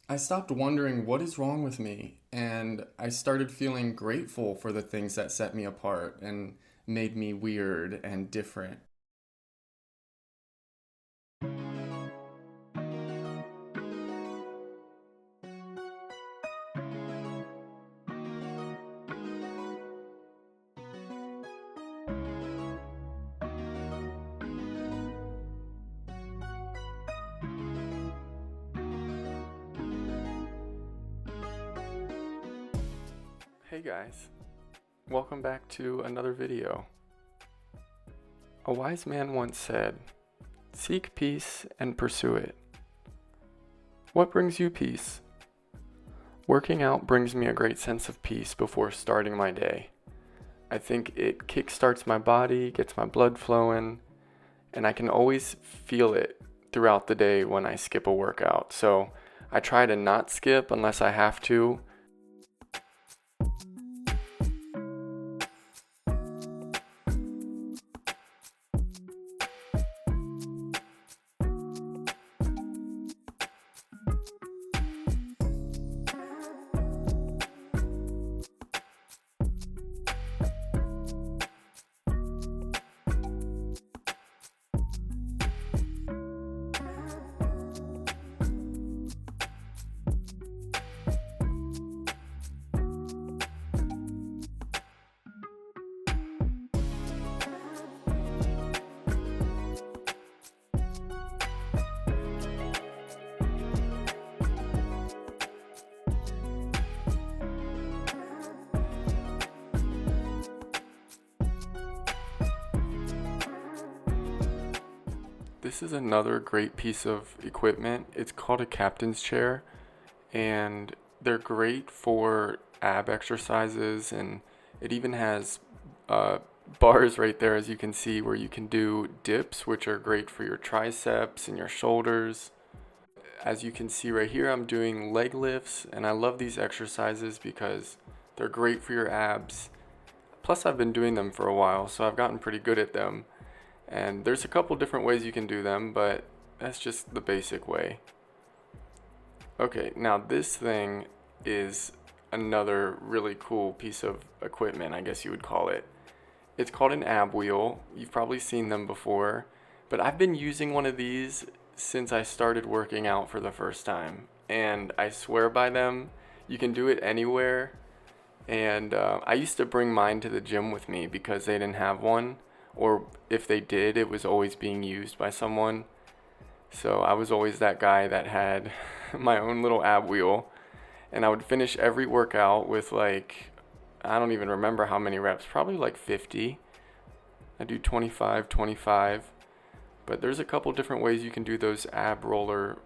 I stopped wondering what is wrong with me, and I started feeling grateful for the things that set me apart and made me weird and different. Hey guys, welcome back to another video. A wise man once said, "Seek peace and pursue it." What brings you peace? Working out brings me a great sense of peace before starting my day. I think it kickstarts my body, gets my blood flowing, and I can always feel it throughout the day when I skip a workout. So I try to not skip unless I have to. This is another great piece of equipment. It's called a captain's chair, and they're great for ab exercises, and it even has bars right there, as you can see, where you can do dips, which are great for your triceps and your shoulders. As you can see right here, I'm doing leg lifts, and I love these exercises because they're great for your abs. Plus, I've been doing them for a while, so I've gotten pretty good at them. And there's a couple different ways you can do them, but that's just the basic way. Okay, now this thing is another really cool piece of equipment, I guess you would call it. It's called an ab wheel. You've probably seen them before, but I've been using one of these since I started working out for the first time, and I swear by them. You can do it anywhere, and I used to bring mine to the gym with me because they didn't have one, or if they did, it was always being used by someone. So I was always that guy that had my own little ab wheel, and I would finish every workout with like, I don't even remember how many reps, probably like 50. I do 25, 25, but there's a couple different ways you can do those ab roller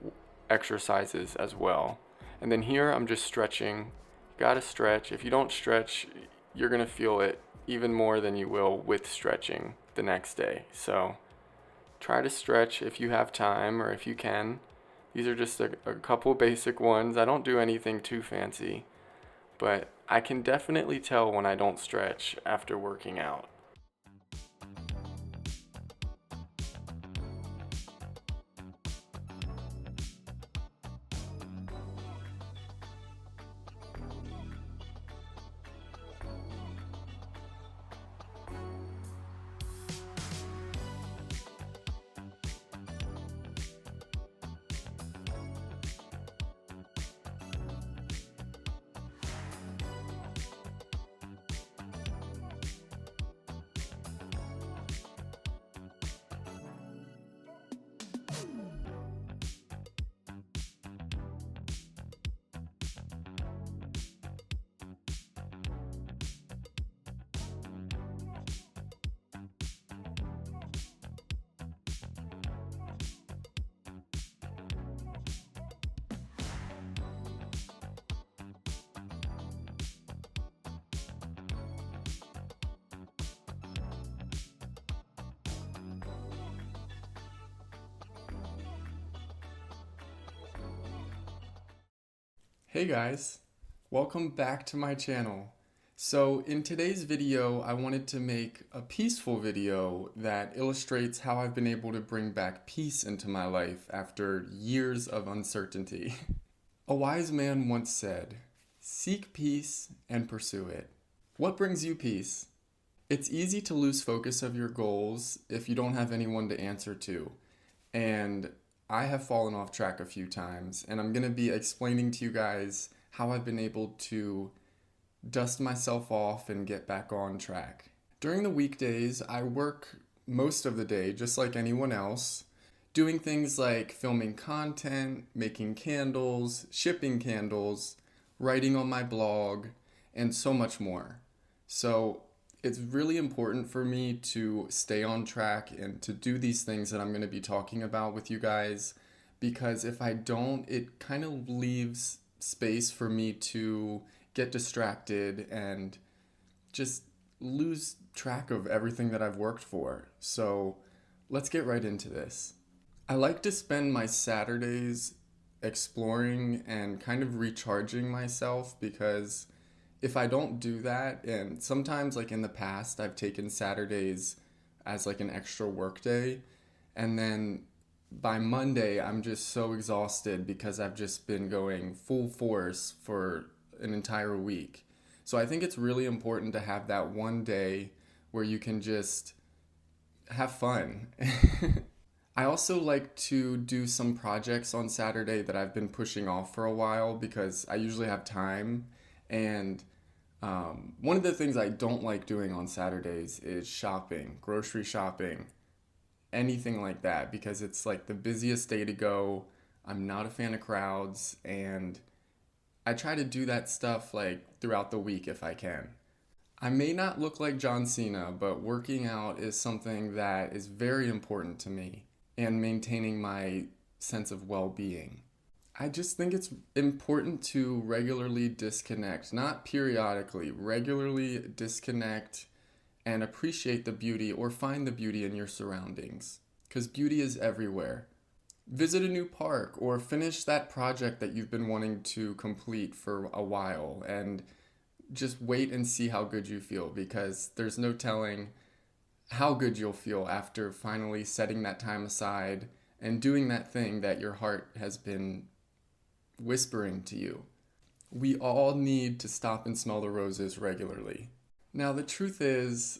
exercises as well. And then here I'm just stretching. You gotta stretch. If you don't stretch, you're gonna feel it even more than you will with stretching the next day. So try to stretch if you have time or if you can. These are just a couple basic ones. I don't do anything too fancy, but I can definitely tell when I don't stretch after working out. Hey guys, welcome back to my channel. So in today's video, I wanted to make a peaceful video that illustrates how I've been able to bring back peace into my life after years of uncertainty. A wise man once said, "Seek peace and pursue it." What brings you peace? It's easy to lose focus of your goals if you don't have anyone to answer to. And I have fallen off track a few times, and I'm going to be explaining to you guys how I've been able to dust myself off and get back on track. During the weekdays, I work most of the day just like anyone else, doing things like filming content, making candles, shipping candles, writing on my blog, and so much more. So it's really important for me to stay on track and to do these things that I'm going to be talking about with you guys, because if I don't, it kind of leaves space for me to get distracted and just lose track of everything that I've worked for. So let's get right into this. I like to spend my Saturdays exploring and kind of recharging myself, because if I don't do that, and sometimes like in the past I've taken Saturdays as like an extra work day, and then by Monday I'm just so exhausted because I've just been going full force for an entire week. So I think it's really important to have that one day where you can just have fun. I also like to do some projects on Saturday that I've been pushing off for a while because I usually have time. And one of the things I don't like doing on Saturdays is shopping, grocery shopping, anything like that, because it's like the busiest day to go. I'm not a fan of crowds, and I try to do that stuff like throughout the week if I can. I may not look like John Cena, but working out is something that is very important to me, and maintaining my sense of well-being. I just think it's important to regularly disconnect, not periodically, regularly disconnect and appreciate the beauty or find the beauty in your surroundings, because beauty is everywhere. Visit a new park or finish that project that you've been wanting to complete for a while, and just wait and see how good you feel, because there's no telling how good you'll feel after finally setting that time aside and doing that thing that your heart has been whispering to you. We all need to stop and smell the roses regularly. Now, the truth is,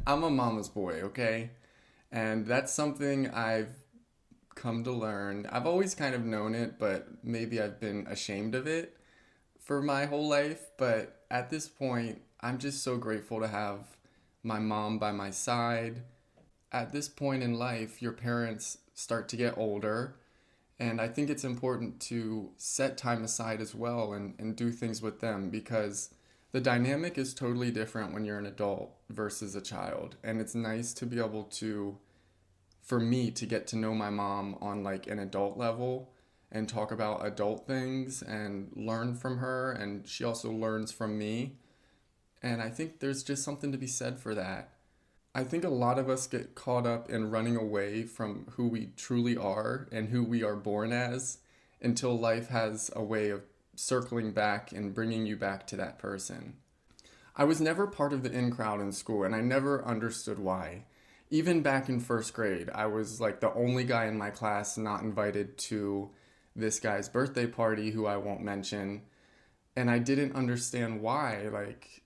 I'm a mama's boy, okay? And that's something I've come to learn. I've always kind of known it, but maybe I've been ashamed of it for my whole life. But at this point, I'm just so grateful to have my mom by my side. At this point in life, your parents start to get older, and I think it's important to set time aside as well and do things with them, because the dynamic is totally different when you're an adult versus a child. And it's nice to be able to, for me, to get to know my mom on like an adult level and talk about adult things and learn from her, and she also learns from me. And I think there's just something to be said for that. I think a lot of us get caught up in running away from who we truly are and who we are born as, until life has a way of circling back and bringing you back to that person. I was never part of the in crowd in school, and I never understood why. Even back in first grade, I was like the only guy in my class not invited to this guy's birthday party, who I won't mention, and I didn't understand why. Like,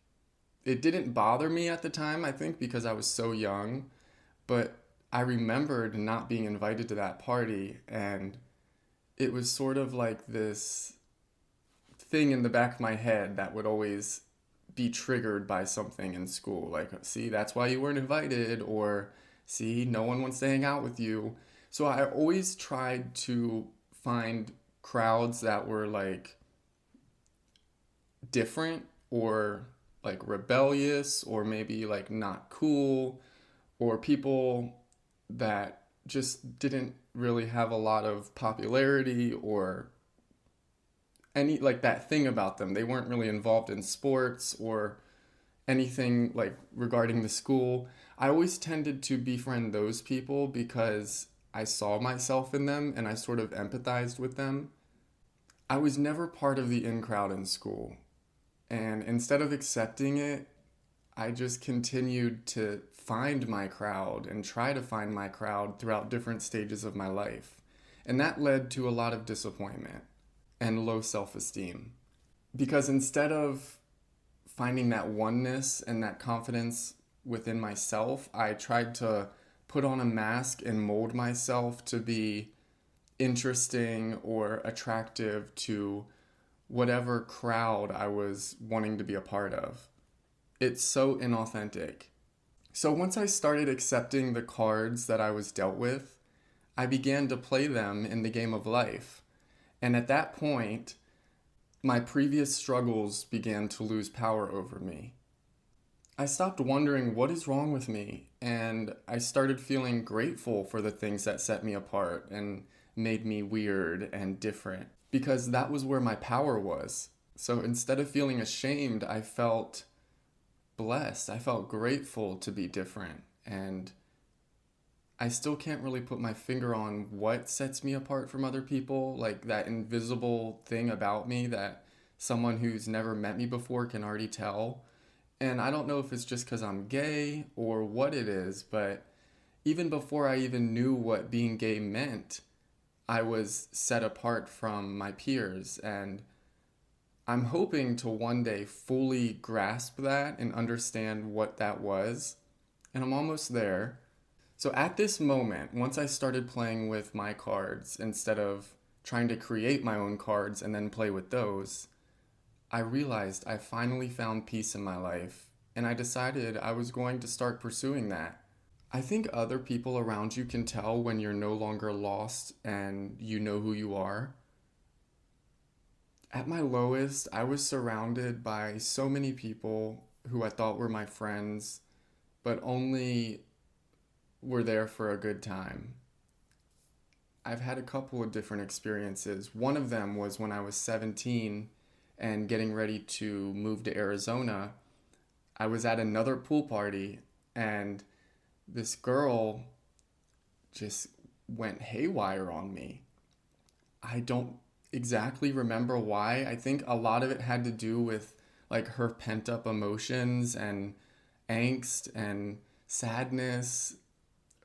it didn't bother me at the time, I think, because I was so young, but I remembered not being invited to that party, and it was sort of like this thing in the back of my head that would always be triggered by something in school. Like, see, that's why you weren't invited, or see, no one wants to hang out with you. So I always tried to find crowds that were like different, or like rebellious, or maybe like not cool, or people that just didn't really have a lot of popularity or any like that thing about them. They weren't really involved in sports or anything like regarding the school. I always tended to befriend those people because I saw myself in them and I sort of empathized with them. I was never part of the in crowd in school. And instead of accepting it, I just continued to find my crowd and try to find my crowd throughout different stages of my life. And that led to a lot of disappointment. and low self-esteem. Because instead of finding that oneness and that confidence within myself, I tried to put on a mask and mold myself to be interesting or attractive to whatever crowd I was wanting to be a part of. It's so inauthentic. So once I started accepting the cards that I was dealt with, I began to play them in the game of life. And at that point, my previous struggles began to lose power over me. I stopped wondering what is wrong with me, and I started feeling grateful for the things that set me apart and made me weird and different, because that was where my power was. So instead of feeling ashamed, I felt blessed. I felt grateful to be different, and I still can't really put my finger on what sets me apart from other people, like that invisible thing about me that someone who's never met me before can already tell. And I don't know if it's just because I'm gay or what it is, but even before I even knew what being gay meant, I was set apart from my peers. And I'm hoping to one day fully grasp that and understand what that was. And I'm almost there. So at this moment, once I started playing with my cards instead of trying to create my own cards and then play with those, I realized I finally found peace in my life, and I decided I was going to start pursuing that. I think other people around you can tell when you're no longer lost and you know who you are. At my lowest, I was surrounded by so many people who I thought were my friends, but only were there for a good time. I've had a couple of different experiences. One of them was when I was 17 and getting ready to move to Arizona. I was at another pool party, and this girl just went haywire on me. I don't exactly remember why. I think a lot of it had to do with like her pent up emotions and angst and sadness,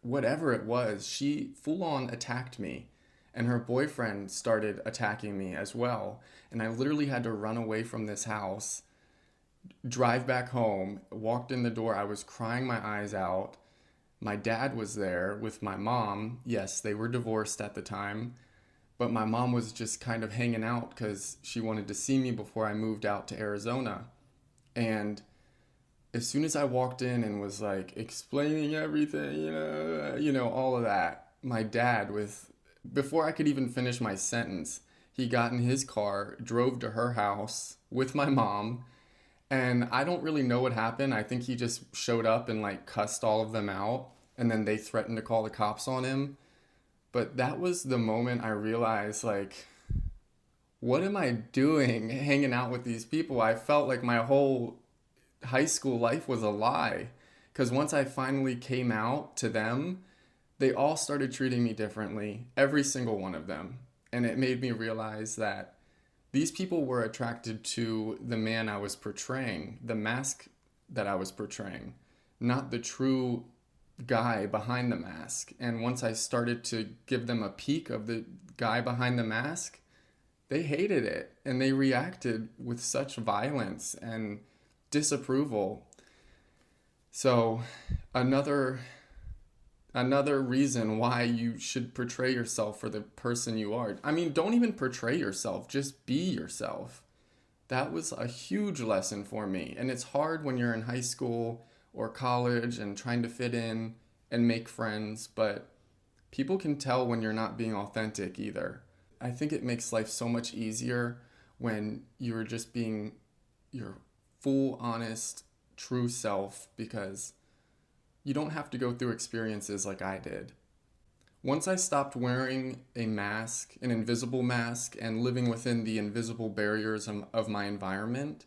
whatever it was. She full on attacked me, and her boyfriend started attacking me as well. And I literally had to run away from this house, drive back home, walked in the door. I was crying my eyes out. My dad was there with my mom. Yes, they were divorced at the time, but my mom was just kind of hanging out because she wanted to see me before I moved out to Arizona. And as soon as I walked in and was like explaining everything, all of that, my dad before I could even finish my sentence, he got in his car, drove to her house with my mom, and I don't really know what happened. I think he just showed up and like cussed all of them out, and then they threatened to call the cops on him. But that was the moment I realized, like, what am I doing hanging out with these people? I felt like my whole high school life was a lie. Because once I finally came out to them, they all started treating me differently, every single one of them. And it made me realize that these people were attracted to the man I was portraying, the mask that I was portraying, not the true guy behind the mask. And once I started to give them a peek of the guy behind the mask, they hated it and they reacted with such violence and disapproval. So another reason why you should portray yourself for the person you are. I mean, don't even portray yourself, just be yourself. That was a huge lesson for me. And it's hard when you're in high school or college and trying to fit in and make friends, but people can tell when you're not being authentic either. I think it makes life so much easier when you're just being your full, honest, true self, because you don't have to go through experiences like I did. Once I stopped wearing a mask, an invisible mask, and living within the invisible barriers of my environment,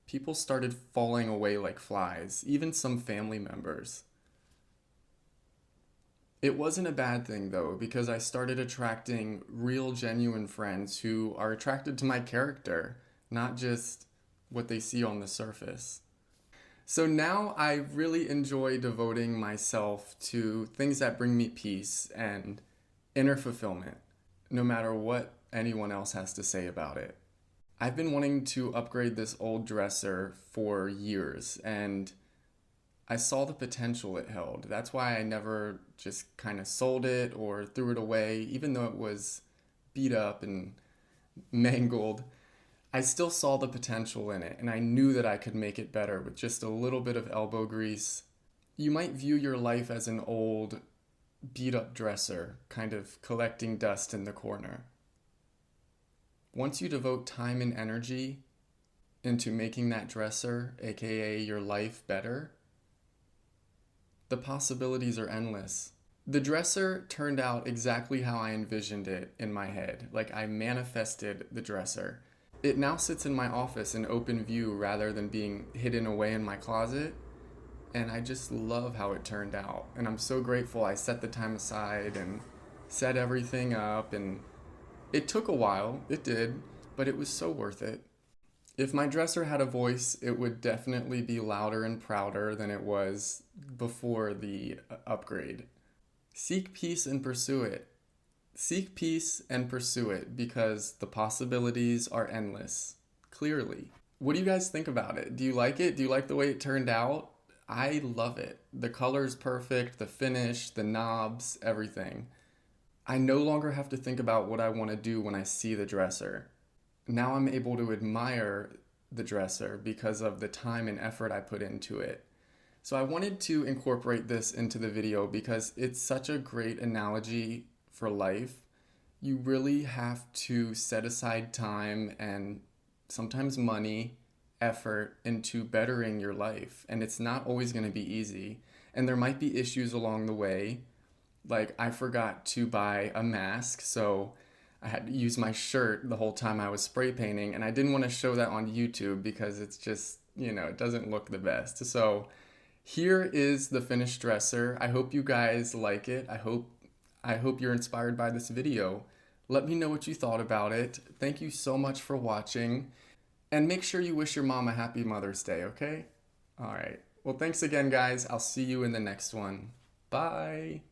people started falling away like flies, even some family members. It wasn't a bad thing though, because I started attracting real, genuine friends who are attracted to my character, not just what they see on the surface. So now I really enjoy devoting myself to things that bring me peace and inner fulfillment, no matter what anyone else has to say about it. I've been wanting to upgrade this old dresser for years, and I saw the potential it held. That's why I never just kind of sold it or threw it away, even though it was beat up and mangled. I still saw the potential in it, and I knew that I could make it better with just a little bit of elbow grease. You might view your life as an old, beat up dresser, kind of collecting dust in the corner. Once you devote time and energy into making that dresser, aka your life, better, the possibilities are endless. The dresser turned out exactly how I envisioned it in my head. Like, I manifested the dresser. It now sits in my office in open view rather than being hidden away in my closet. And I just love how it turned out. And I'm so grateful I set the time aside and set everything up. And it took a while, it did, but it was so worth it. If my dresser had a voice, it would definitely be louder and prouder than it was before the upgrade. Seek peace and pursue it. Seek peace and pursue it because the possibilities are endless, clearly. What do you guys think about it? Do you like it? Do you like the way it turned out? I love it. The color's perfect, the finish, the knobs, everything. I no longer have to think about what I want to do when I see the dresser. Now I'm able to admire the dresser because of the time and effort I put into it. So I wanted to incorporate this into the video because it's such a great analogy for life. You really have to set aside time and sometimes money, effort into bettering your life. And it's not always going to be easy. And there might be issues along the way. Like, I forgot to buy a mask, so I had to use my shirt the whole time I was spray painting, and I didn't want to show that on YouTube because it's just, it doesn't look the best. So here is the finished dresser. I hope you guys like it. I hope you're inspired by this video. Let me know what you thought about it. Thank you so much for watching, and make sure you wish your mom a happy Mother's Day, okay? All right. Well, thanks again, guys. I'll see you in the next one. Bye.